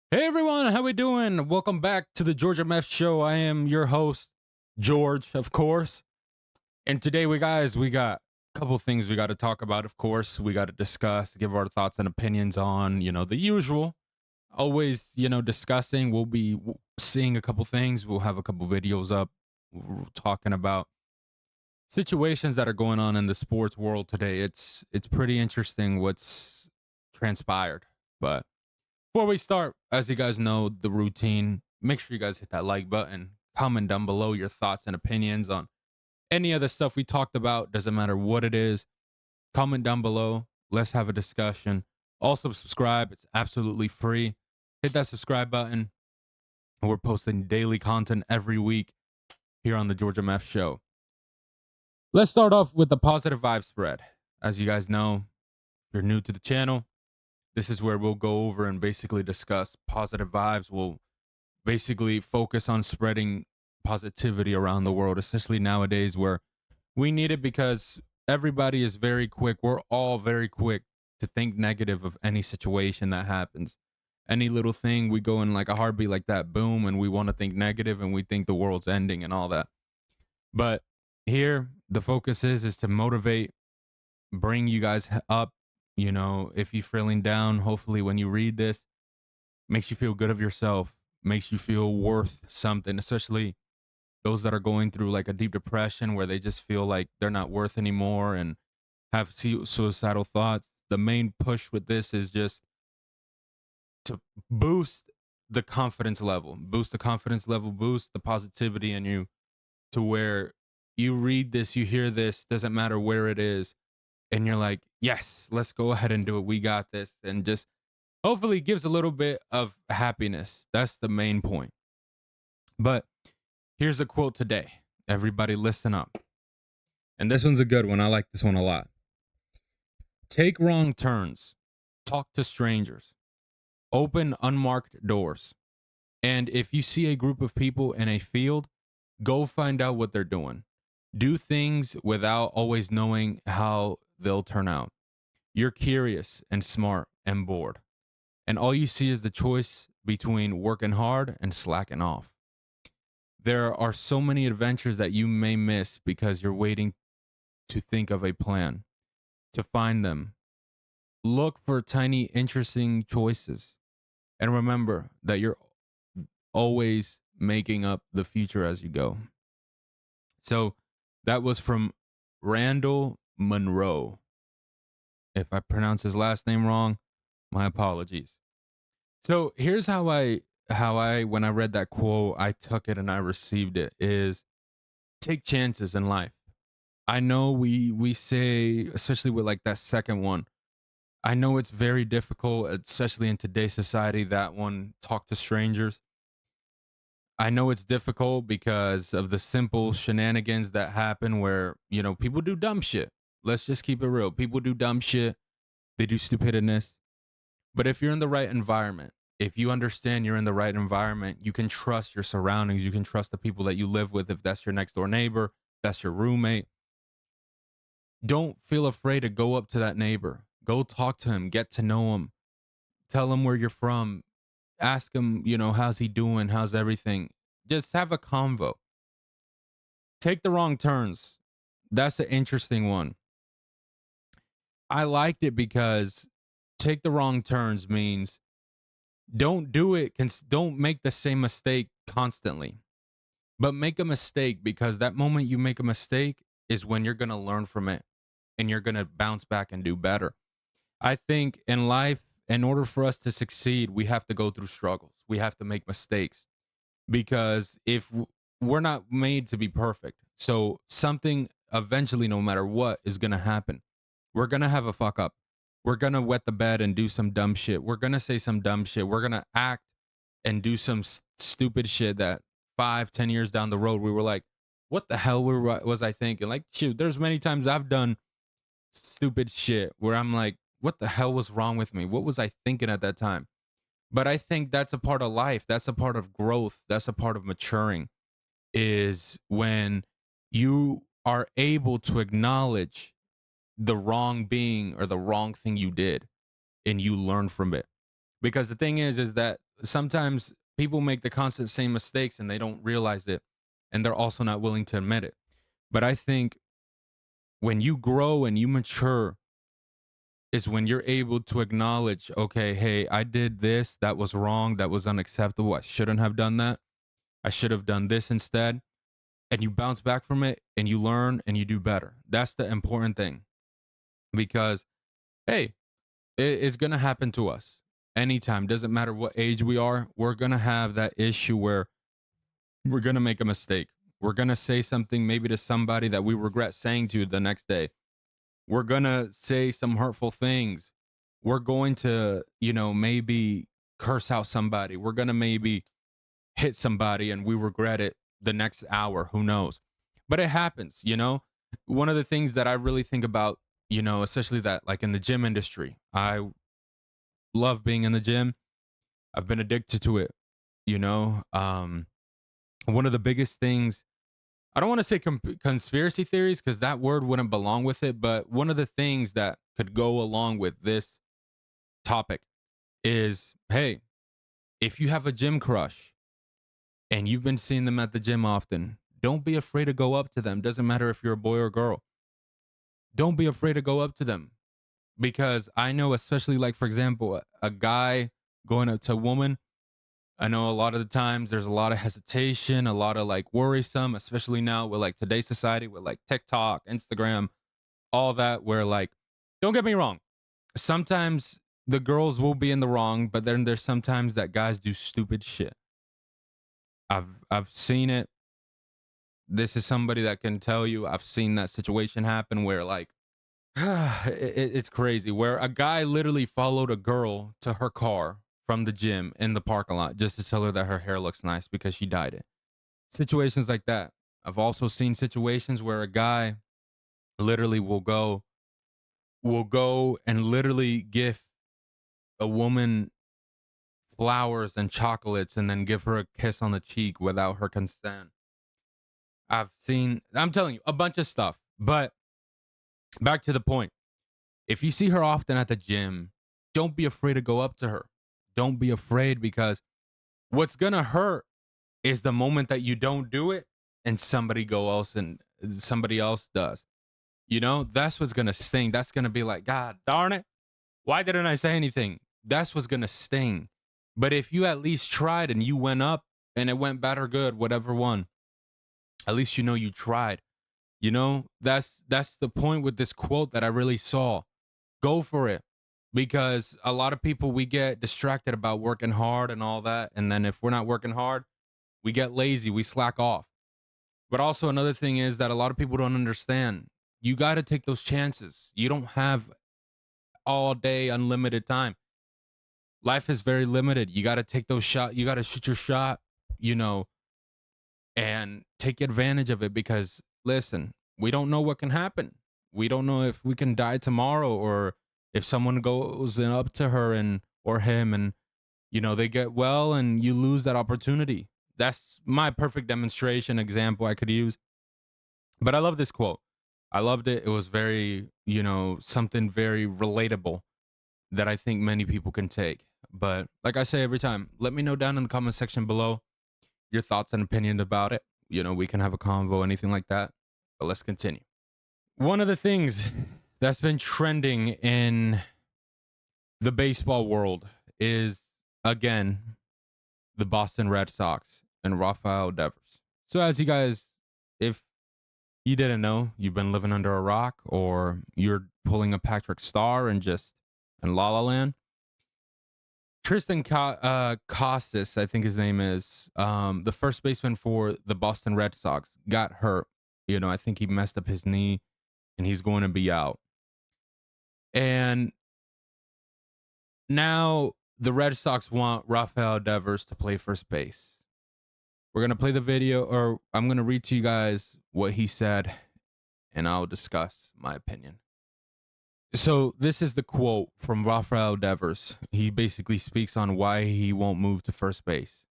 Hey everyone, how we doing? Welcome back to the Show. I am your host, George, of course. And today we got a couple things we got to talk about, of course. We got to discuss, give our thoughts and opinions on, the usual. Always, discussing. We'll be seeing a couple things. We'll have a couple videos up talking about situations that are going on in the sports world today. It's pretty interesting what's transpired. But before we start, as you guys know, the routine, make sure you guys hit that like button, comment down below your thoughts and opinions on any of the stuff we talked about. Doesn't matter what it is. Comment down below. Let's have a discussion. Also, subscribe. It's absolutely free. Hit that subscribe button. We're posting daily content every week here on the Georgia Meth Show. Let's start off with the positive vibe spread. As you guys know, if you're new to the channel, this is where we'll go over and basically discuss positive vibes. We'll basically focus on spreading positivity around the world, especially nowadays where we need it because everybody is very quick. We're all very quick to think negative of any situation that happens. Any little thing, we go in like a heartbeat like that, boom, and we want to think negative and we think the world's ending and all that. But here, the focus is to motivate, bring you guys up. If you're feeling down, hopefully when you read this, makes you feel good of yourself, makes you feel worth something, especially those that are going through like a deep depression where they just feel like they're not worth anymore and have suicidal thoughts. The main push with this is just to boost the confidence level, boost the positivity in you to where you read this, you hear this, doesn't matter where it is, and you're like, yes, let's go ahead and do it. We got this. And just hopefully gives a little bit of happiness. That's the main point. But here's a quote today. Everybody listen up. And this one's a good one. I like this one a lot. Take wrong turns. Talk to strangers. Open unmarked doors. And if you see a group of people in a field, go find out what they're doing. Do things without always knowing how they'll turn out. You're curious and smart and bored. And all you see is the choice between working hard and slacking off. There are so many adventures that you may miss because you're waiting to think of a plan. To find them, look for tiny, interesting choices. And remember that you're always making up the future as you go. So that was from Randall Monroe. If I pronounce his last name wrong, my apologies. So here's how I when I read that quote, I took it and I received it is take chances in life. I know we say, especially with like that second one, I know it's very difficult, especially in today's society, that one, talk to strangers. I know it's difficult because of the simple shenanigans that happen where, people do dumb shit. Let's just keep it real. People do dumb shit. They do stupidness. But if you're in the right environment, if you understand you're in the right environment, you can trust your surroundings. You can trust the people that you live with. If that's your next door neighbor, that's your roommate. Don't feel afraid to go up to that neighbor. Go talk to him, get to know him, tell him where you're from, ask him, how's he doing? How's everything? Just have a convo. Take the wrong turns. That's an interesting one. I liked it because take the wrong turns means don't do it, don't make the same mistake constantly, but make a mistake because that moment you make a mistake is when you're going to learn from it and you're going to bounce back and do better. I think in life, in order for us to succeed, we have to go through struggles. We have to make mistakes because if we're not made to be perfect, so something eventually, no matter what, is going to happen. We're going to have a fuck up. We're going to wet the bed and do some dumb shit. We're going to say some dumb shit. We're going to act and do some stupid shit that 5, 10 years down the road, we were like, what the hell was I thinking? Like, shoot, there's many times I've done stupid shit where I'm like, what the hell was wrong with me? What was I thinking at that time? But I think that's a part of life. That's a part of growth. That's a part of maturing is when you are able to acknowledge the wrong being or the wrong thing you did and you learn from it. Because the thing is that sometimes people make the constant same mistakes and they don't realize it, and they're also not willing to admit it. But I think when you grow and you mature is when you're able to acknowledge, okay, hey, I did this, that was wrong, that was unacceptable. I shouldn't have done that. I should have done this instead. And you bounce back from it and you learn and you do better. That's the important thing because, hey, it's going to happen to us anytime. Doesn't matter what age we are. We're going to have that issue where we're going to make a mistake. We're going to say something maybe to somebody that we regret saying to the next day. We're going to say some hurtful things. We're going to, maybe curse out somebody. We're going to maybe hit somebody and we regret it the next hour. Who knows? But it happens. One of the things that I really think about, especially that like in the gym industry, I love being in the gym. I've been addicted to it, you know. One of the biggest things, I don't want to say conspiracy theories because that word wouldn't belong with it, but one of the things that could go along with this topic is, hey, if you have a gym crush and you've been seeing them at the gym often, don't be afraid to go up to them. Doesn't matter if you're a boy or a girl. Don't be afraid to go up to them because I know, especially like, for example, a guy going up to a woman, I know a lot of the times there's a lot of hesitation, a lot of like worrisome, especially now with like today's society with like TikTok, Instagram, all that, where like, don't get me wrong, sometimes the girls will be in the wrong, but then there's sometimes that guys do stupid shit. I've seen it. This is somebody that can tell you I've seen that situation happen where like it's crazy where a guy literally followed a girl to her car from the gym in the parking lot just to tell her that her hair looks nice because she dyed it. Situations like that. I've also seen situations where a guy literally will go and literally give a woman flowers and chocolates and then give her a kiss on the cheek without her consent. I'm telling you, a bunch of stuff. But back to the point. If you see her often at the gym, don't be afraid to go up to her. Don't be afraid because what's going to hurt is the moment that you don't do it and somebody else does. That's what's going to sting. That's going to be like, God darn it. Why didn't I say anything? That's what's going to sting. But if you at least tried and you went up and it went bad or good, whatever one, at least you tried. That's the point with this quote that I really saw. Go for it. Because a lot of people, we get distracted about working hard and all that. And then if we're not working hard, we get lazy, we slack off. But also another thing is that a lot of people don't understand. You got to take those chances. You don't have all day unlimited time. Life is very limited. You got to take those shots. You got to shoot your shot, you know, and take advantage of it because listen, we don't know what can happen. We don't know if we can die tomorrow or if someone goes in up to her and or him and they get well and you lose that opportunity. That's my perfect demonstration example I could use. But I love this quote. I loved it. It was very, something very relatable that I think many people can take. But like I say every time, let me know down in the comment section below your thoughts and opinion about it. We can have a convo, anything like that. But let's continue. One of the things that's been trending in the baseball world is, again, the Boston Red Sox and Rafael Devers. So, as you guys, if you didn't know, you've been living under a rock or you're pulling a Patrick Star and just in La La Land. Tristan Costas, I think his name is, the first baseman for the Boston Red Sox, got hurt. I think he messed up his knee and he's going to be out. And now the Red Sox want Rafael Devers to play first base. We're going to play the video, or I'm going to read to you guys what he said, and I'll discuss my opinion. So this is the quote from Rafael Devers. He basically speaks on why he won't move to first base.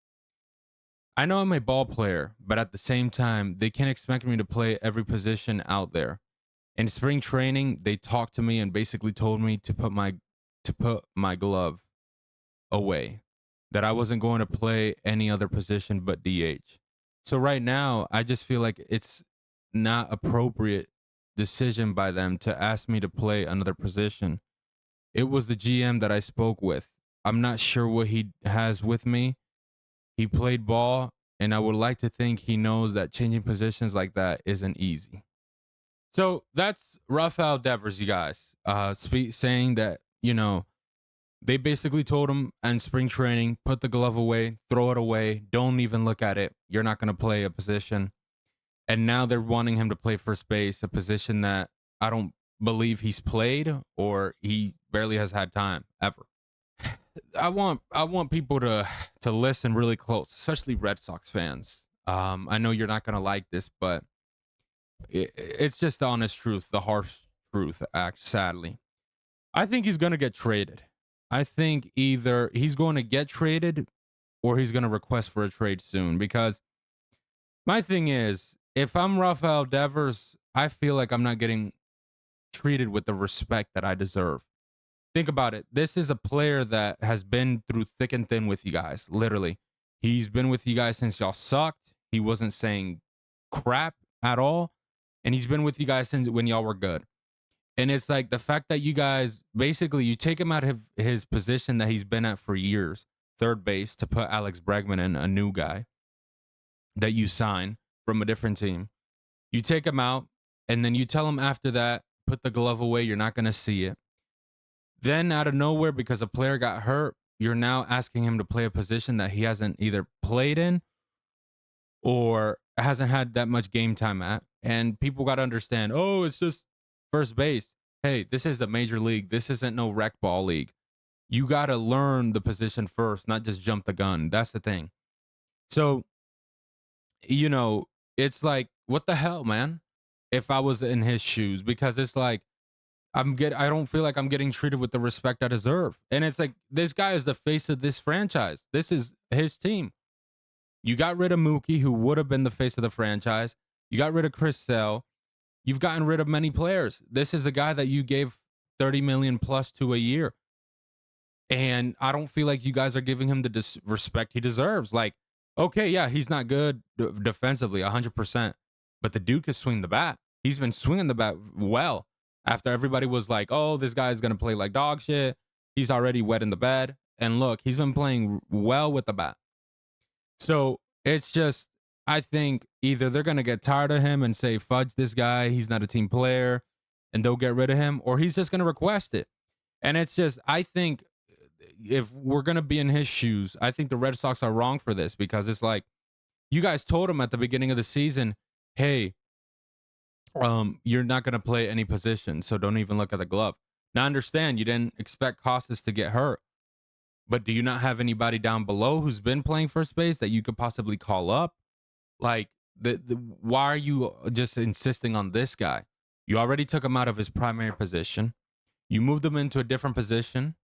I know I'm a ball player, but at the same time, they can't expect me to play every position out there. In spring training, they talked to me and basically told me to put my glove away. that I wasn't going to play any other position but DH. So right now, I just feel like it's not appropriate decision by them to ask me to play another position. It was the GM that I spoke with. I'm not sure what he has with me. He played ball, and I would like to think he knows that changing positions like that isn't easy. So that's Rafael Devers, you guys, saying that, they basically told him in spring training, put the glove away, throw it away, don't even look at it. You're not going to play a position. And now they're wanting him to play first base, a position that I don't believe he's played or he barely has had time ever. I want people to listen really close, especially Red Sox fans. I know you're not gonna like this, but it's just the honest truth, the harsh truth. Sadly, I think he's gonna get traded. I think either he's going to get traded or he's gonna request for a trade soon. Because my thing is, if I'm Rafael Devers, I feel like I'm not getting treated with the respect that I deserve. Think about it. This is a player that has been through thick and thin with you guys, literally. He's been with you guys since y'all sucked. He wasn't saying crap at all. And he's been with you guys since when y'all were good. And it's like the fact that you guys basically you take him out of his position that he's been at for years, third base, to put Alex Bregman in, a new guy that you sign from a different team. You take him out, and then you tell him after that, put the glove away. You're not going to see it. Then out of nowhere, because a player got hurt, you're now asking him to play a position that he hasn't either played in or hasn't had that much game time at. And people got to understand, oh, it's just first base. Hey, this is a major league. This isn't no rec ball league. You got to learn the position first, not just jump the gun. That's the thing. So, it's like, what the hell, man? If I was in his shoes, because it's like, I don't feel like I'm getting treated with the respect I deserve. And it's like, this guy is the face of this franchise. This is his team. You got rid of Mookie, who would have been the face of the franchise. You got rid of Chris Sale. You've gotten rid of many players. This is the guy that you gave 30 million plus to a year. And I don't feel like you guys are giving him the respect he deserves. Like, okay, yeah, he's not good defensively, 100%. But the Duke is swinging the bat. He's been swinging the bat well. After everybody was like, oh, this guy's going to play like dog shit. He's already wet in the bed. And look, he's been playing well with the bat. So it's just, I think either they're going to get tired of him and say, fudge this guy, he's not a team player, and they'll get rid of him, or he's just going to request it. And it's just, I think if we're going to be in his shoes, I think the Red Sox are wrong for this, because it's like, you guys told him at the beginning of the season, hey, you're not going to play any position, so don't even look at the glove. Now, I understand you didn't expect Costas to get hurt, but do you not have anybody down below who's been playing first base that you could possibly call up? Like, why are you just insisting on this guy? You already took him out of his primary position. You moved him into a different position.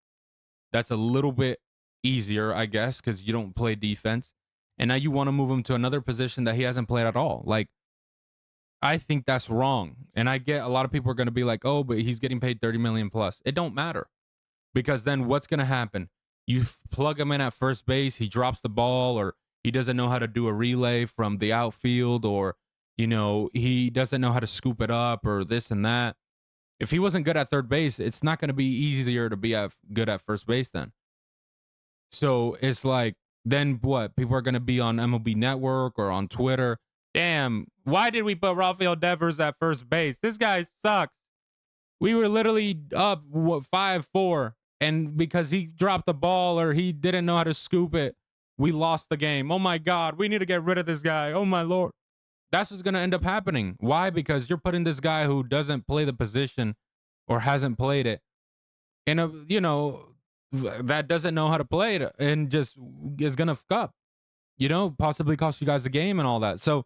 That's a little bit easier, I guess, because you don't play defense. And now you want to move him to another position that he hasn't played at all. Like, I think that's wrong. And I get a lot of people are going to be like, oh, but he's getting paid 30 million plus. It don't matter, because then what's going to happen? You plug him in at first base, he drops the ball, or he doesn't know how to do a relay from the outfield, or, he doesn't know how to scoop it up, or this and that. If he wasn't good at third base, it's not going to be easier to be good at first base then. So it's like, then what? People are going to be on MLB Network or on Twitter. Damn, why did we put Rafael Devers at first base? This guy sucks. We were literally up 5-4, and because he dropped the ball or he didn't know how to scoop it, we lost the game. Oh my God, we need to get rid of this guy. Oh my Lord. That's what's going to end up happening. Why? Because you're putting this guy who doesn't play the position or hasn't played it in a, that doesn't know how to play it and just is going to fuck up, possibly cost you guys a game and all that. So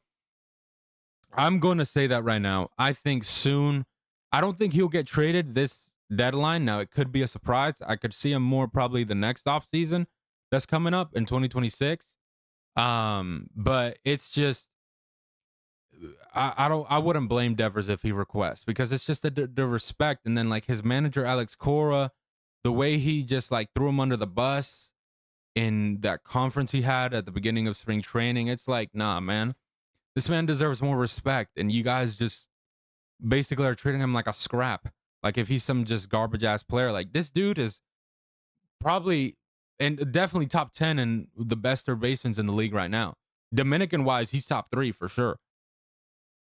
I'm going to say that right now. I think soon, I don't think he'll get traded this deadline. Now, it could be a surprise. I could see him more probably the next offseason that's coming up in 2026. But it's just, I wouldn't blame Devers if he requests, because it's just the respect. And then like his manager, Alex Cora, the way he just like threw him under the bus in that conference he had at the beginning of spring training. It's like, nah, man, this man deserves more respect. And you guys just basically are treating him like a scrap. Like if he's some just garbage ass player, like this dude is probably and definitely top 10 and the best third basemen in the league right now. Dominican wise, he's top 3 for sure.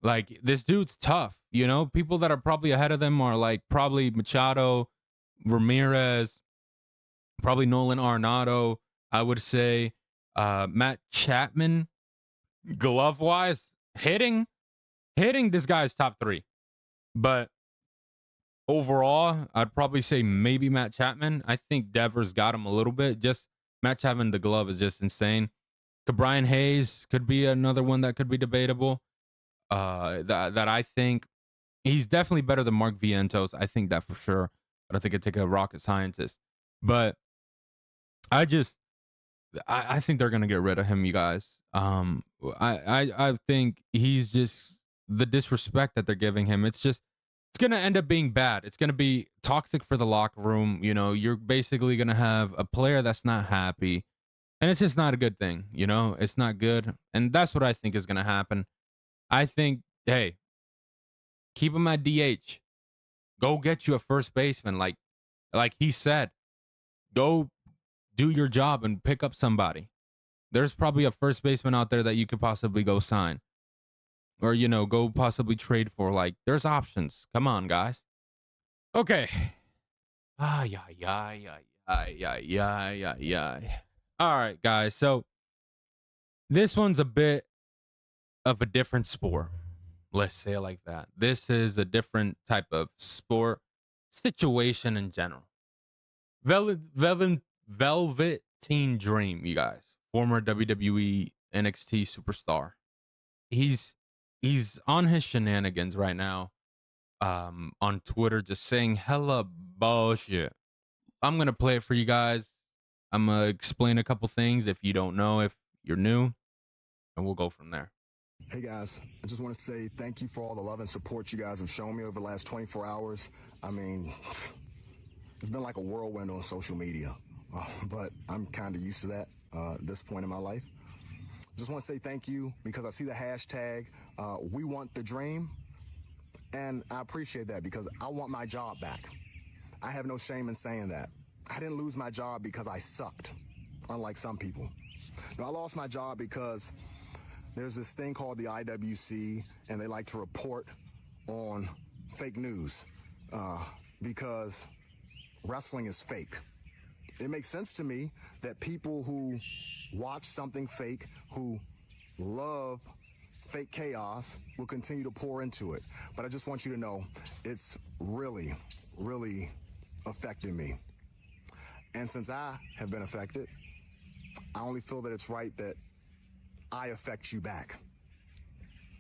Like this dude's tough, you know? People that are probably ahead of them are like probably Machado, Ramirez, probably Nolan Arenado, I would say. Matt Chapman, glove wise, hitting this guy's top 3. But overall, I'd probably say maybe Matt Chapman. I think Devers got him a little bit. Just Matt Chapman, the glove is just insane. Brian Hayes could be another one that could be debatable. That I think he's definitely better than Mark Vientos. I think that for sure. I don't think it'd take a rocket scientist. But I just I think they're gonna get rid of him, you guys. I think he's just the disrespect that they're giving him. It's gonna end up being bad. It's gonna be toxic for the locker room. You know, you're basically gonna have a player that's not happy, and it's just not a good thing. You know, it's not good, and that's what I think is gonna happen. I think, hey, keep him at DH. Go get you a first baseman, like he said. Go do your job and pick up somebody. There's probably a first baseman out there that you could possibly go sign, or go possibly trade for. Like, there's options. Come on, guys. Okay. Ah, yeah, yeah, yeah, yeah, yeah, yeah, yeah, yeah. All right, guys. So this one's a bit of a different sport. Let's say it like that. This is a different type of sport situation in general. Velveteen Dream, you guys, former WWE NXT superstar. He's he's on his shenanigans right now, on Twitter, just saying hella bullshit. I'm gonna play it for you guys. I'm gonna explain a couple things if you don't know, if you're new, and we'll go from there. Hey guys, I just want to say thank you for all the love and support you guys have shown me over the last 24 hours. I mean, it's been like a whirlwind on social media, but I'm kind of used to that at this point in my life. Just want to say thank you because I see the hashtag, we want the dream, and I appreciate that because I want my job back. I have no shame in saying that. I didn't lose my job because I sucked, unlike some people. No, I lost my job because there's this thing called the IWC, and they like to report on fake news because wrestling is fake. It makes sense to me that people who watch something fake, who love fake chaos, will continue to pour into it. But I just want you to know it's really, really affecting me. And since I have been affected, I only feel that it's right that I affect you back.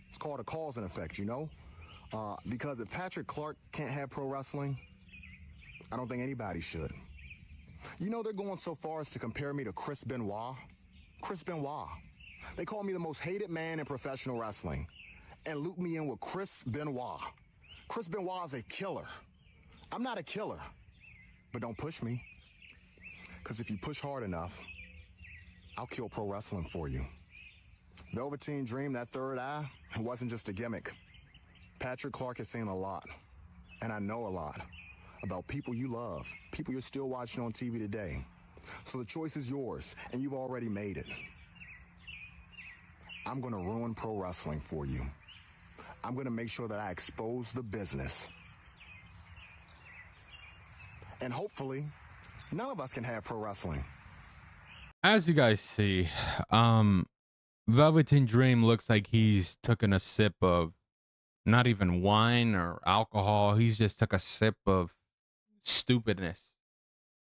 It's called a cause and effect, because if Patrick Clark can't have pro wrestling, I don't think anybody should. They're going so far as to compare me to Chris Benoit. Chris Benoit. They call me the most hated man in professional wrestling and loop me in with Chris Benoit. Chris Benoit is a killer. I'm not a killer, but don't push me. Because if you push hard enough, I'll kill pro wrestling for you. Velveteen Dream, that third eye, it wasn't just a gimmick. Patrick Clark has seen a lot, and I know a lot about people you love, people you're still watching on TV today. So the choice is yours, and you've already made it. I'm going to ruin pro wrestling for you. I'm going to make sure that I expose the business. And hopefully, none of us can have pro wrestling. As you guys see, Velveteen Dream looks like he's taken a sip of not even wine or alcohol. He's just took a sip of stupidness,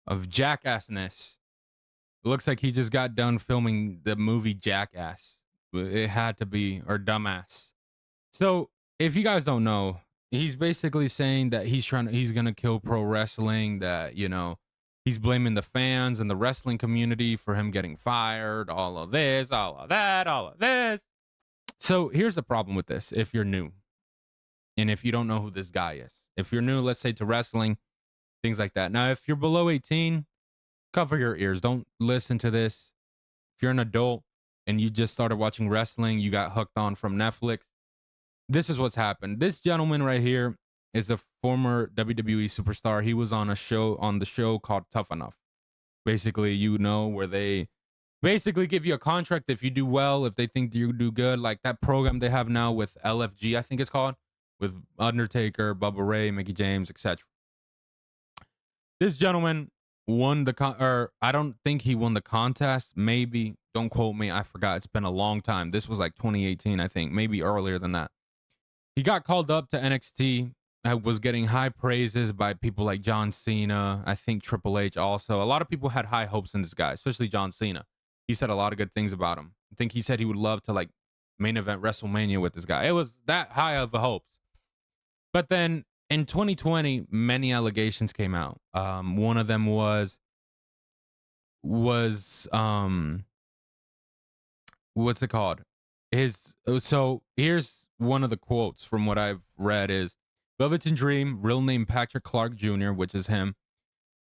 of jackassness. It looks like he just got done filming the movie Jackass. It had to be, or Dumbass. So if you guys don't know, he's basically saying that he's gonna kill pro wrestling, that he's blaming the fans and the wrestling community for him getting fired, all of this, all of that, all of this. So here's the problem with this. If you're new, and if you don't know who this guy is, if you're new, let's say, to wrestling, things like that. Now, if you're below 18, cover your ears. Don't listen to this. If you're an adult and you just started watching wrestling, you got hooked on from Netflix. This is what's happened. This gentleman right here is a former WWE superstar. He was on the show called Tough Enough. Basically, where they basically give you a contract if you do well, if they think you do good, like that program they have now with LFG, I think it's called, with Undertaker, Bubba Ray, Mickey James, etc. This gentleman won or I don't think he won the contest. Maybe, don't quote me. I forgot. It's been a long time. This was like 2018, I think, maybe earlier than that. He got called up to NXT. Was getting high praises by people like John Cena. I think Triple H also. A lot of people had high hopes in this guy, especially John Cena. He said a lot of good things about him. I think he said he would love to like main event WrestleMania with this guy. It was that high of the hopes. But then in 2020, many allegations came out. One of them was what's it called? So here's one of the quotes from what I've read is Velveteen Dream, real name Patrick Clark Jr., which is him,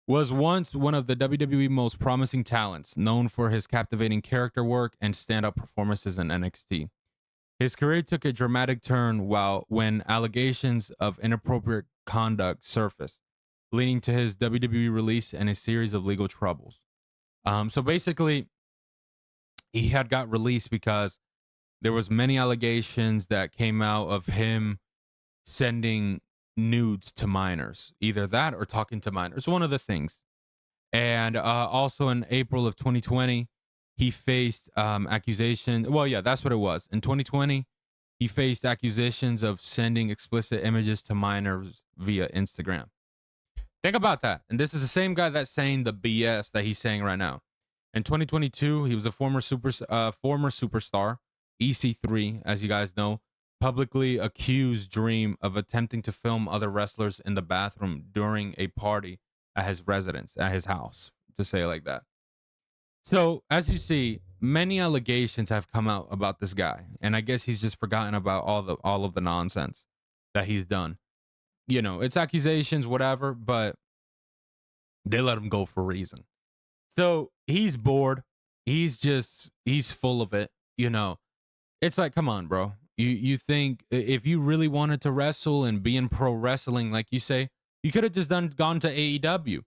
was once one of the WWE most promising talents, known for his captivating character work and stand-up performances in NXT. His career took a dramatic turn when allegations of inappropriate conduct surfaced, leading to his WWE release and a series of legal troubles. So basically, he had got released because there was many allegations that came out of him sending nudes to minors, either that or talking to minors, one of the things. And also in April of 2020, he faced accusation. Well, yeah, that's what it was. In 2020, he faced accusations of sending explicit images to minors via Instagram. Think about that. And this is the same guy that's saying the BS that he's saying right now. In 2022, he was a former superstar, EC3, as you guys know, publicly accused Dream of attempting to film other wrestlers in the bathroom during a party at his residence, at his house, to say it like that. So, as you see, many allegations have come out about this guy, and I guess he's just forgotten about all of the nonsense that he's done. It's accusations, whatever, but they let him go for a reason. So he's bored. He's full of it. It's like, come on, bro. You think if you really wanted to wrestle and be in pro wrestling, like you say, you could have just gone to AEW.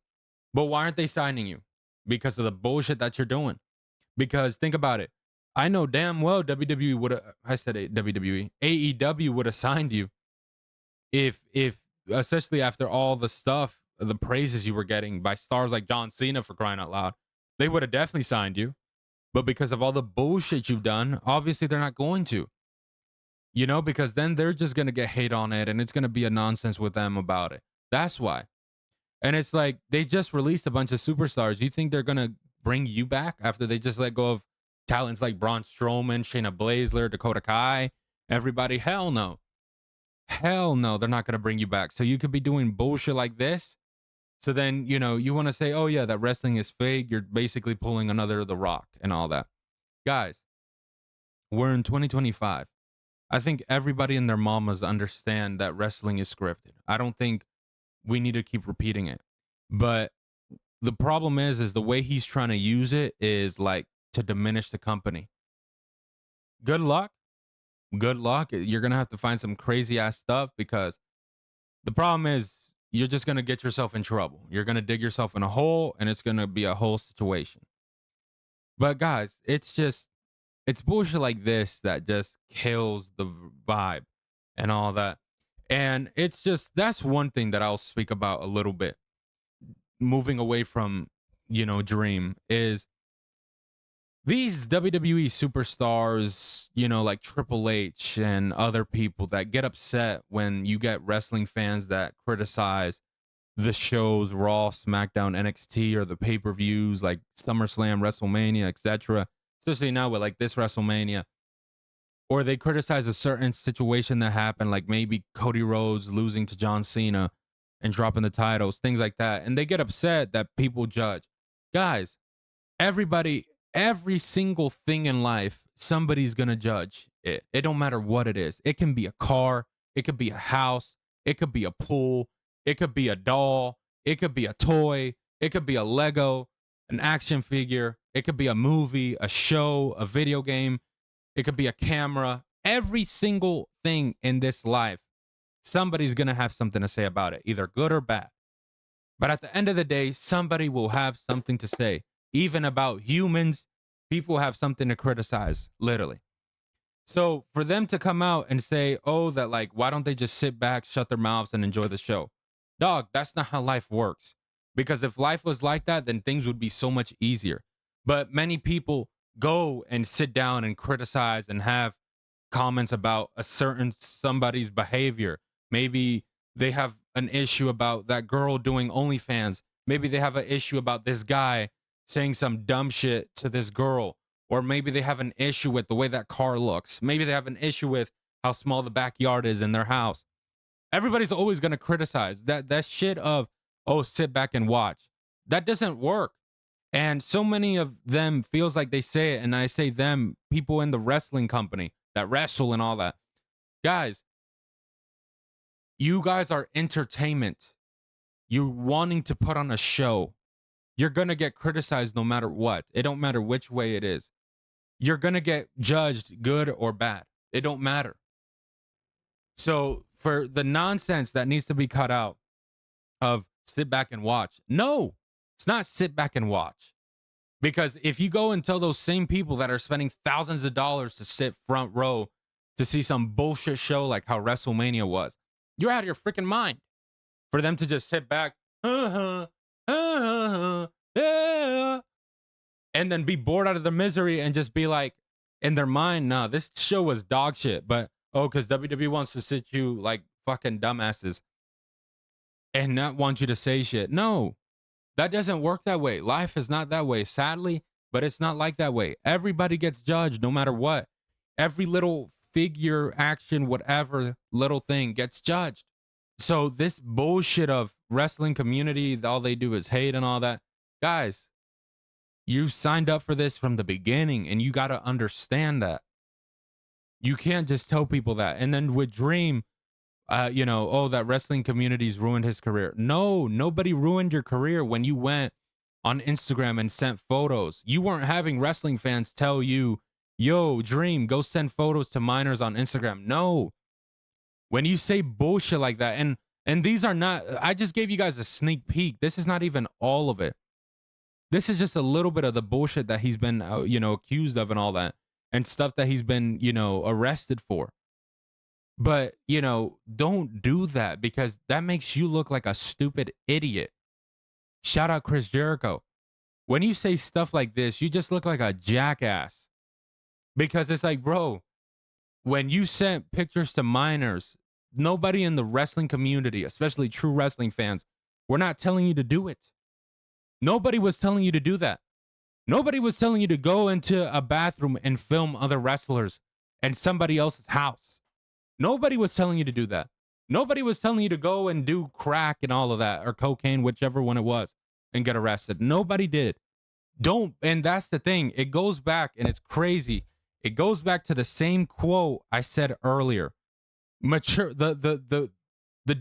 But why aren't they signing you? Because of the bullshit that you're doing. Because think about it. I know damn well WWE would have. I said WWE. AEW would have signed you if especially after all the stuff, the praises you were getting by stars like John Cena, for crying out loud. They would have definitely signed you. But because of all the bullshit you've done, obviously they're not going to. Because then they're just going to get hate on it and it's going to be a nonsense with them about it. That's why. And it's like they just released a bunch of superstars. You think they're going to bring you back after they just let go of talents like Braun Strowman, Shayna Baszler, Dakota Kai, everybody? Hell no. Hell no, they're not going to bring you back. So you could be doing bullshit like this. So then, you want to say, oh, yeah, that wrestling is fake. You're basically pulling another The Rock and all that. Guys, we're in 2025. I think everybody and their mamas understand that wrestling is scripted. I don't think we need to keep repeating it. But the problem is the way he's trying to use it is like to diminish the company. Good luck. Good luck. You're going to have to find some crazy ass stuff because the problem is you're just going to get yourself in trouble. You're going to dig yourself in a hole and it's going to be a whole situation. But guys, it's bullshit like this that just kills the vibe and all that. And that's one thing that I'll speak about a little bit. Moving away from, Dream is these WWE superstars, like Triple H and other people that get upset when you get wrestling fans that criticize the shows, Raw, SmackDown, NXT, or the pay-per-views like SummerSlam, WrestleMania, etc. Especially now with like this WrestleMania. Or they criticize a certain situation that happened, like maybe Cody Rhodes losing to John Cena and dropping the titles, things like that. And they get upset that people judge. Guys, every single thing in life, somebody's going to judge it. It don't matter what it is. It can be a car. It could be a house. It could be a pool. It could be a doll. It could be a toy. It could be a Lego. an action figure, it could be a movie, a show, a video game, it could be a camera. Every single thing in this life, somebody's going to have something to say about it, either good or bad. But at the end of the day, somebody will have something to say. Even about humans, people have something to criticize, literally. So for them to come out and say, oh, that like, why don't they just sit back, shut their mouths, and enjoy the show? Dog, that's not how life works. Because if life was like that, then things would be so much easier. But many people go and sit down and criticize and have comments about a certain somebody's behavior. Maybe they have an issue about that girl doing OnlyFans. Maybe they have an issue about this guy saying some dumb shit to this girl. Or maybe they have an issue with the way that car looks. Maybe they have an issue with how small the backyard is in their house. Everybody's always going to criticize that shit of, oh, sit back and watch. That doesn't work. And so many of them feels like they say it, and I say them, people in the wrestling company that wrestle and all that. Guys, you guys are entertainment. You're wanting to put on a show. You're going to get criticized no matter what. It don't matter which way it is. You're going to get judged good or bad. It don't matter. So for the nonsense that needs to be cut out of sit back and watch. No, it's not sit back and watch. Because if you go and tell those same people that are spending thousands of dollars to sit front row to see some bullshit show like how WrestleMania was, you're out of your freaking mind. For them to just sit back, yeah, and then be bored out of their misery and just be like, in their mind, nah, this show was dog shit. But, oh, because WWE wants to sit you like fucking dumbasses and not want you to say shit. No, that doesn't work that way. Life is not that way, sadly, but it's not like that way. Everybody gets judged no matter what. Every little figure, action, whatever little thing gets judged. So this bullshit of wrestling community, all they do is hate and all that. Guys, you signed up for this from the beginning, and you got to understand that. You can't just tell people that. And then with Dream, oh, that wrestling community's ruined his career. No, nobody ruined your career when you went on Instagram and sent photos. You weren't having wrestling fans tell you, yo, Dream, go send photos to minors on Instagram. No. When you say bullshit like that, and these are not, I just gave you guys a sneak peek. This is not even all of it. This is just a little bit of the bullshit that he's been, accused of and all that, and stuff that he's been, arrested for. But, don't do that, because that makes you look like a stupid idiot. Shout out Chris Jericho. When you say stuff like this, you just look like a jackass. Because it's like, bro, when you sent pictures to minors, nobody in the wrestling community, especially true wrestling fans, were not telling you to do it. Nobody was telling you to do that. Nobody was telling you to go into a bathroom and film other wrestlers in somebody else's house. Nobody was telling you to do that. Nobody was telling you to go and do crack and all of that, or cocaine, whichever one it was, and get arrested. Nobody did. And that's the thing. It goes back, and it's crazy. It goes back to the same quote I said earlier. The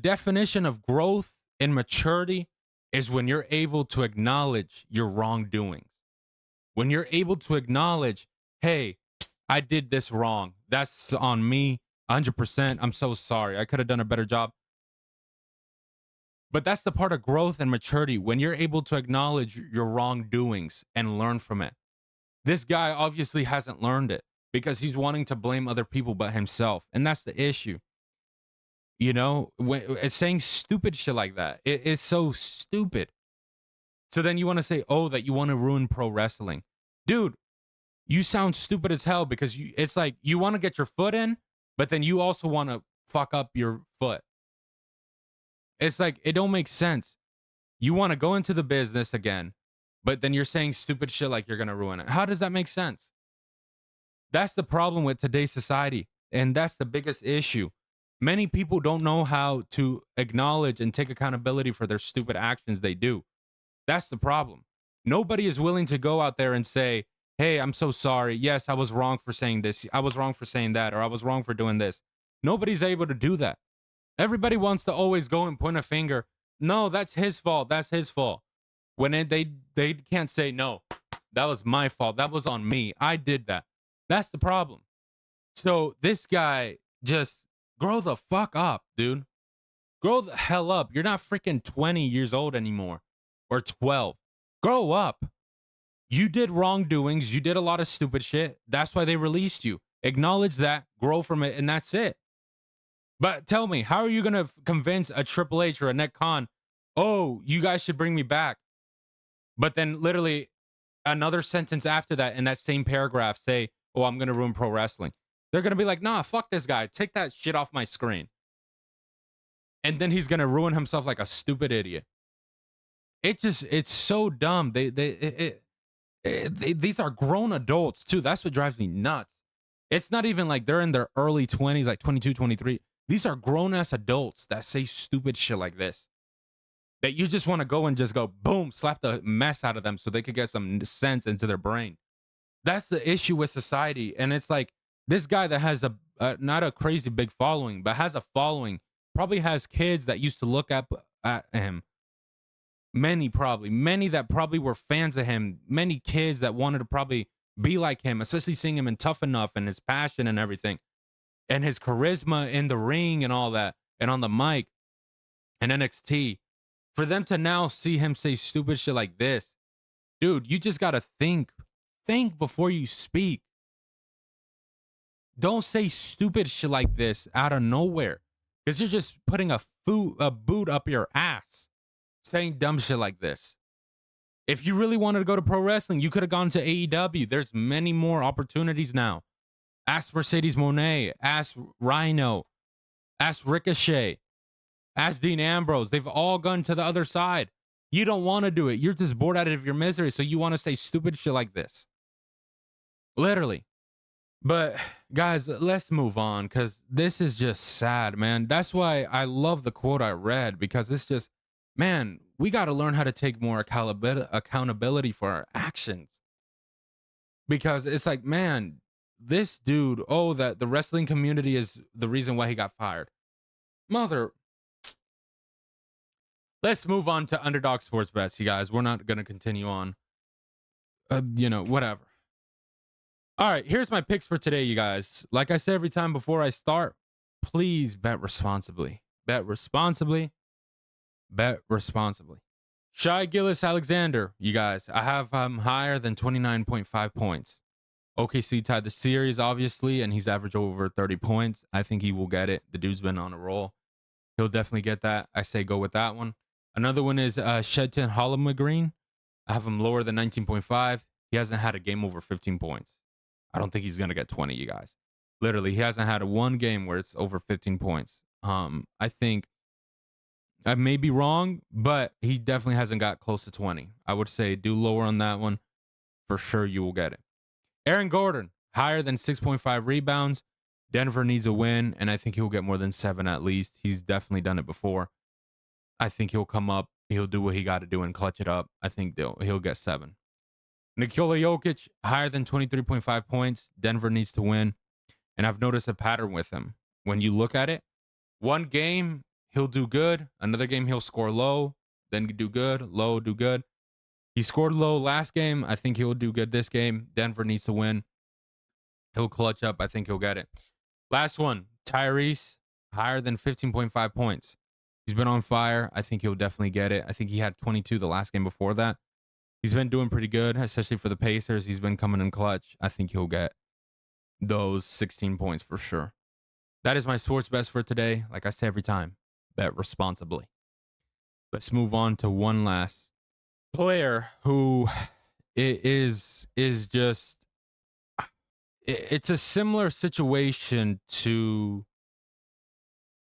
definition of growth and maturity is when you're able to acknowledge your wrongdoings. When you're able to acknowledge, hey, I did this wrong. That's on me, 100%. I'm so sorry. I could have done a better job. But that's the part of growth and maturity, when you're able to acknowledge your wrongdoings and learn from it. This guy obviously hasn't learned it because he's wanting to blame other people but himself. And that's the issue. When it's saying stupid shit like that, it is so stupid. So then you want to say, oh, that you want to ruin pro wrestling. Dude, you sound stupid as hell, because it's like you want to get your foot in, but then you also want to fuck up your foot. It's like, it don't make sense. You want to go into the business again, but then you're saying stupid shit like you're going to ruin it. How does that make sense? That's the problem with today's society. And that's the biggest issue. Many people don't know how to acknowledge and take accountability for their stupid actions they do. That's the problem. Nobody is willing to go out there and say, hey, I'm so sorry. Yes, I was wrong for saying this. I was wrong for saying that, or I was wrong for doing this. Nobody's able to do that. Everybody wants to always go and point a finger. No, that's his fault. That's his fault. When they can't say, no, that was my fault. That was on me. I did that. That's the problem. So this guy just grow the fuck up, dude. Grow the hell up. You're not freaking 20 years old anymore or 12. Grow up. You did wrongdoings. You did a lot of stupid shit. That's why they released you. Acknowledge that, grow from it, and that's it. But tell me, how are you going to convince a Triple H or a Nick Khan, oh, you guys should bring me back? But then literally another sentence after that in that same paragraph say, oh, I'm going to ruin pro wrestling. They're going to be like, nah, fuck this guy. Take that shit off my screen. And then he's going to ruin himself like a stupid idiot. It's so dumb. These are grown adults too. That's what drives me nuts. It's not even like they're in their early 20s, like 22, 23. These are grown-ass adults that say stupid shit like this. That you just want to go and just go, boom, slap the mess out of them so they could get some sense into their brain. That's the issue with society. And it's like this guy that has not a crazy big following, but has a following, probably has kids that used to look up at him. Many that probably were fans of him. Many kids that wanted to probably be like him, especially seeing him in Tough Enough and his passion and everything. And his charisma in the ring and all that. And on the mic and NXT. For them to now see him say stupid shit like this. Dude, you just got to think. Think before you speak. Don't say stupid shit like this out of nowhere. Because you're just putting a boot up your ass. Saying dumb shit like this. If you really wanted to go to pro wrestling, you could have gone to AEW. There's many more opportunities now. Ask Mercedes Moné. Ask Rhino. Ask Ricochet. Ask Dean Ambrose. They've all gone to the other side. You don't want to do it. You're just bored out of your misery, so you want to say stupid shit like this. Literally. But, guys, let's move on, because this is just sad, man. That's why I love the quote I read, because it's just, man, we got to learn how to take more accountability for our actions. Because it's like, man, this dude, that the wrestling community is the reason why he got fired. Let's move on to Underdog Sports Bets, you guys. We're not going to continue on. Whatever. All right, here's my picks for today, you guys. Like I say every time before I start, please bet responsibly. Bet responsibly. Bet responsibly. Shai Gilgeous-Alexander, you guys. I have him higher than 29.5 points. OKC tied the series, obviously, and he's averaged over 30 points. I think he will get it. The dude's been on a roll. He'll definitely get that. I say go with that one. Another one is Shedton Holmgren. I have him lower than 19.5. He hasn't had a game over 15 points. I don't think he's going to get 20, you guys. Literally, he hasn't had one game where it's over 15 points. I think I may be wrong, but he definitely hasn't got close to 20. I would say do lower on that one. For sure, you will get it. Aaron Gordon, higher than 6.5 rebounds. Denver needs a win, and I think he'll get more than 7 at least. He's definitely done it before. I think he'll come up. He'll do what he got to do and clutch it up. I think he'll get 7. Nikola Jokic, higher than 23.5 points. Denver needs to win. And I've noticed a pattern with him. When you look at it, one game, he'll do good. Another game, he'll score low, then do good, low, do good. He scored low last game. I think he'll do good this game. Denver needs to win. He'll clutch up. I think he'll get it. Last one, Tyrese, higher than 15.5 points. He's been on fire. I think he'll definitely get it. I think he had 22 the last game before that. He's been doing pretty good, especially for the Pacers. He's been coming in clutch. I think he'll get those 16 points for sure. That is my sports best for today. Like I say every time, bet responsibly. Let's move on to one last player who is just, it's a similar situation to,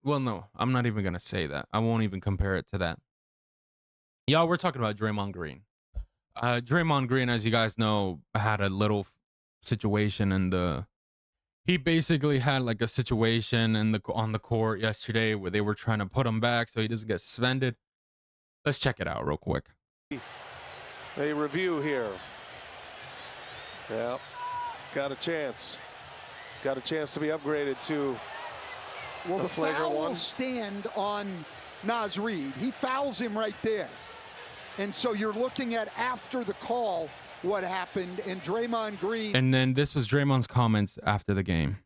well, no, I'm not even going to say that. I won't even compare it to that. Y'all, we're talking about Draymond Green. Draymond Green, as you guys know, had a little situation he basically had like a situation on the court yesterday where they were trying to put him back so he doesn't get suspended. Let's check it out real quick. A review here. Yeah, got a chance. Got a chance to be upgraded to the flagrant foul one. Will stand on Naz Reid. He fouls him right there. And so you're looking at after the call what happened, and Draymond Green. And then this was Draymond's comments after the game.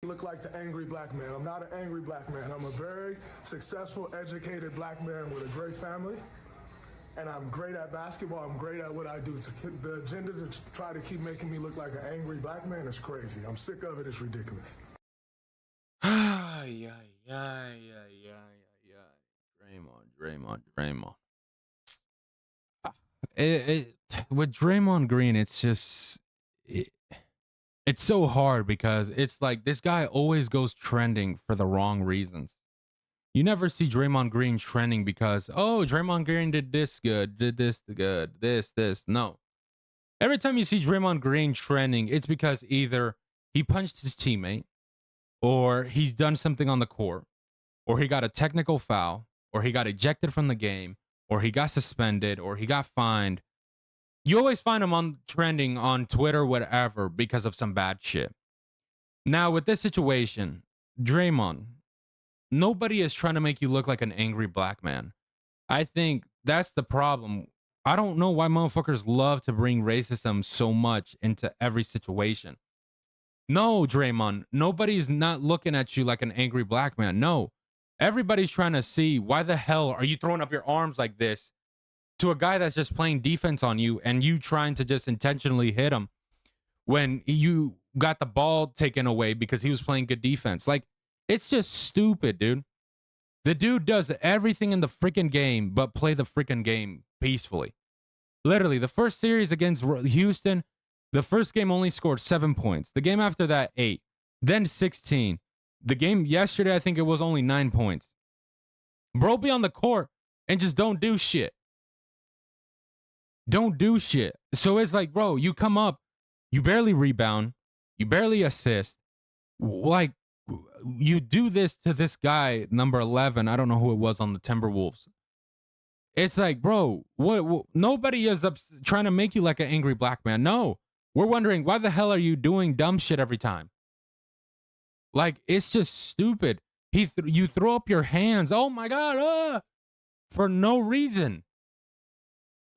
Look like the angry black man. I'm not an angry black man. I'm a very successful, educated black man with a great family. And I'm great at basketball. I'm great at what I do. The agenda to try to keep making me look like an angry black man is crazy. I'm sick of it. It's ridiculous. Yeah. Draymond. With Draymond Green, it's just it's so hard because it's like this guy always goes trending for the wrong reasons. You never see Draymond Green trending because, oh, Draymond Green did this good, did this good, this. No. Every time you see Draymond Green trending, it's because either he punched his teammate, or he's done something on the court, or he got a technical foul, or he got ejected from the game, or he got suspended, or he got fined. You always find him on trending on Twitter, whatever, because of some bad shit. Now, with this situation, Draymond, nobody is trying to make you look like an angry black man. I think that's the problem. I don't know why motherfuckers love to bring racism so much into every situation. No, Draymond, nobody's not looking at you like an angry black man. No, everybody's trying to see why the hell are you throwing up your arms like this to a guy that's just playing defense on you and you trying to just intentionally hit him when you got the ball taken away because he was playing good defense. Like, it's just stupid, dude. The dude does everything in the freaking game but play the freaking game peacefully. Literally, the first series against Houston, the first game only scored 7 points. The game after that, 8. Then 16. The game yesterday, I think it was only 9 points. Bro, be on the court and just don't do shit. Don't do shit. So it's like, bro, you come up, you barely rebound, you barely assist. Like, you do this to this guy, number 11. I don't know who it was on the Timberwolves. It's like, bro, what nobody is trying to make you like an angry black man. No. We're wondering, why the hell are you doing dumb shit every time? Like, it's just stupid. You throw up your hands. Oh, my God. For no reason.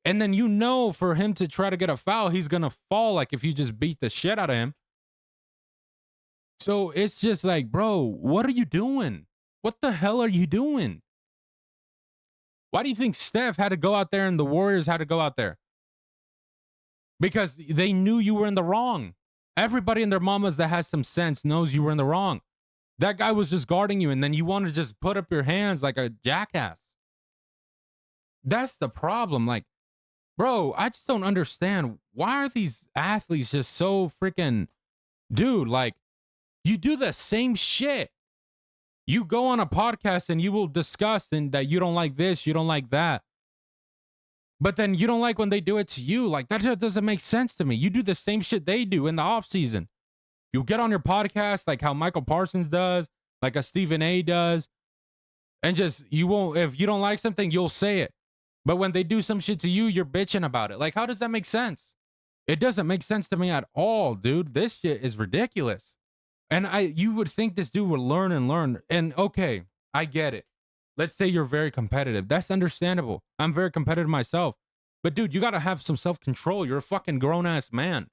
And then for him to try to get a foul, he's going to fall like if you just beat the shit out of him. So it's just like, bro, what are you doing? What the hell are you doing? Why do you think Steph had to go out there and the Warriors had to go out there? Because they knew you were in the wrong. Everybody and their mamas that has some sense knows you were in the wrong. That guy was just guarding you, and then you want to just put up your hands like a jackass. That's the problem. Like, bro, I just don't understand. Why are these athletes just so freaking... Dude, like, you do the same shit. You go on a podcast and you will discuss and that you don't like this, you don't like that. But then you don't like when they do it to you. Like, that doesn't make sense to me. You do the same shit they do in the off season. You get on your podcast like how Michael Parsons does, like a Stephen A does, and just, you won't, if you don't like something, you'll say it. But when they do some shit to you, you're bitching about it. Like, how does that make sense? It doesn't make sense to me at all, dude. This shit is ridiculous. And you would think this dude would learn and learn. And okay, I get it. Let's say you're very competitive. That's understandable. I'm very competitive myself. But dude, you got to have some self-control. You're a fucking grown-ass man.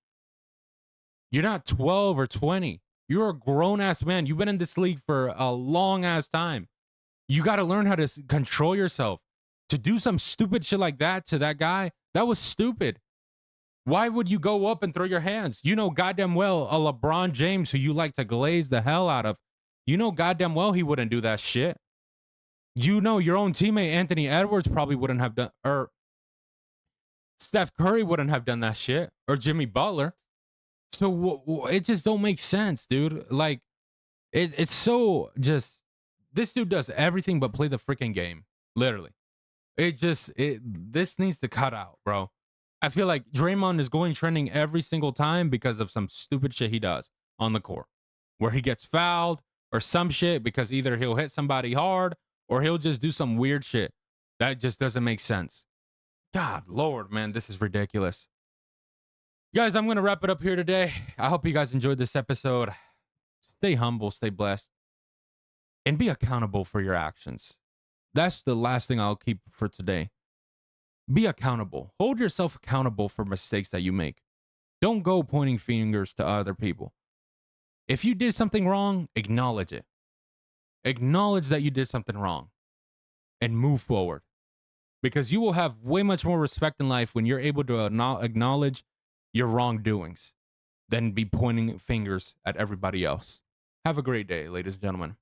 You're not 12 or 20. You're a grown-ass man. You've been in this league for a long-ass time. You got to learn how to control yourself. To do some stupid shit like that to that guy, that was stupid. Why would you go up and throw your hands? You know goddamn well a LeBron James who you like to glaze the hell out of. You know goddamn well he wouldn't do that shit. You know your own teammate Anthony Edwards probably wouldn't have done, or Steph Curry wouldn't have done that shit, or Jimmy Butler. So it just don't make sense, dude. Like, it's so just, this dude does everything but play the freaking game. Literally. This needs to cut out, bro. I feel like Draymond is going trending every single time because of some stupid shit he does on the court, where he gets fouled or some shit because either he'll hit somebody hard or he'll just do some weird shit. That just doesn't make sense. God, Lord, man, this is ridiculous. Guys, I'm going to wrap it up here today. I hope you guys enjoyed this episode. Stay humble, stay blessed, and be accountable for your actions. That's the last thing I'll keep for today. Be accountable. Hold yourself accountable for mistakes that you make. Don't go pointing fingers to other people. If you did something wrong, acknowledge it. Acknowledge that you did something wrong and move forward, because you will have way much more respect in life when you're able to acknowledge your wrongdoings than be pointing fingers at everybody else. Have a great day, ladies and gentlemen.